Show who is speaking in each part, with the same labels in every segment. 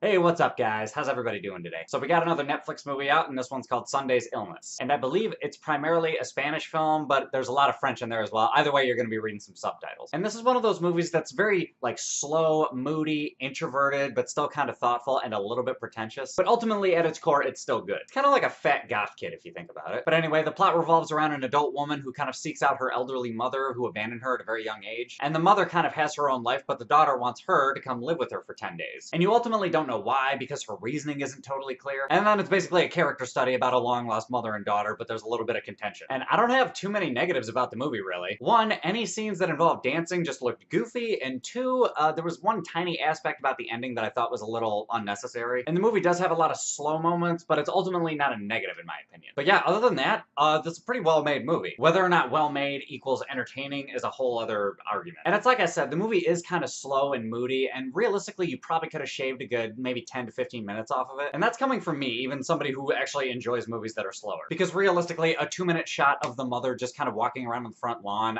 Speaker 1: Hey, what's up, guys? How's everybody doing today? So we got another Netflix movie out, and this one's called Sunday's Illness. And I believe it's primarily a Spanish film, but there's a lot of French in there as well. Either way, you're going to be reading some subtitles. And this is one of those movies that's very, slow, moody, introverted, but still kind of thoughtful and a little bit pretentious. But ultimately, at its core, it's still good. It's kind of like a fat goth kid, if you think about it. But anyway, the plot revolves around an adult woman who kind of seeks out her elderly mother who abandoned her at a very young age. And the mother kind of has her own life, but the daughter wants her to come live with her for 10 days. And you ultimately don't know why, because her reasoning isn't totally clear. And then it's basically a character study about a long-lost mother and daughter, but there's a little bit of contention. And I don't have too many negatives about the movie, really. One, any scenes that involve dancing just looked goofy, and two, there was one tiny aspect about the ending that I thought was a little unnecessary. And the movie does have a lot of slow moments, but it's ultimately not a negative in my opinion. But yeah, other than that, this is a pretty well-made movie. Whether or not well-made equals entertaining is a whole other argument. And it's like I said, the movie is kind of slow and moody, and realistically, you probably could have shaved a good maybe 10 to 15 minutes off of it. And that's coming from me, even somebody who actually enjoys movies that are slower. Because realistically, a 2-minute shot of the mother just kind of walking around on the front lawn,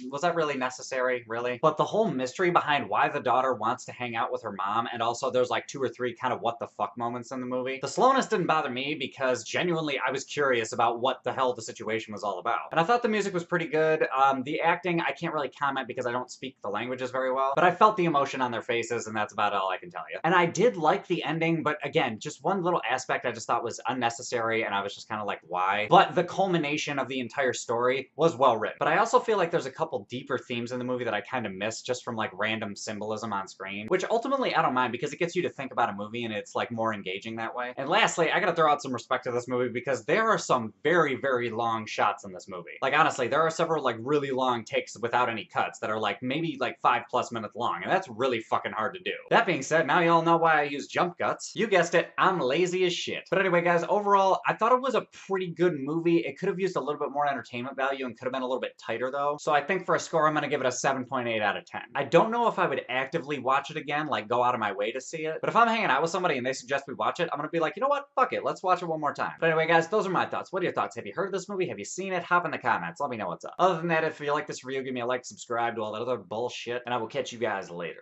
Speaker 1: was that really necessary? Really? But the whole mystery behind why the daughter wants to hang out with her mom, and also there's like 2 or 3 kind of what the fuck moments in the movie. The slowness didn't bother me because genuinely I was curious about what the hell the situation was all about. And I thought the music was pretty good. The acting, I can't really comment because I don't speak the languages very well, but I felt the emotion on their faces, and that's about all I can tell you. And I did like the ending, but again, just one little aspect I just thought was unnecessary, and I was just kind of like, why? But the culmination of the entire story was well written. But I also feel like there's a couple deeper themes in the movie that I kind of missed just from like random symbolism on screen, which ultimately I don't mind because it gets you to think about a movie and it's like more engaging that way. And lastly, I gotta throw out some respect to this movie because there are some very, very long shots in this movie. Like honestly, there are several like really long takes without any cuts that are like maybe like 5+ minutes long, and that's really fucking hard to do. That being said, now you all know why I use jump cuts. You guessed it, I'm lazy as shit. But anyway, guys, overall, I thought it was a pretty good movie. It could have used a little bit more entertainment value and could have been a little bit tighter though. So I think for a score, I'm gonna give it a 7.8 out of 10. I don't know if I would actively watch it again, like go out of my way to see it. But if I'm hanging out with somebody and they suggest we watch it, I'm gonna be like, you know what? Fuck it, let's watch it one more time. But anyway, guys, those are my thoughts. What are your thoughts? Have you heard of this movie? Have you seen it? Hop in the comments. Let me know what's up. Other than that, if you like this review, give me a like, subscribe, do all that other bullshit, and I will catch you guys later.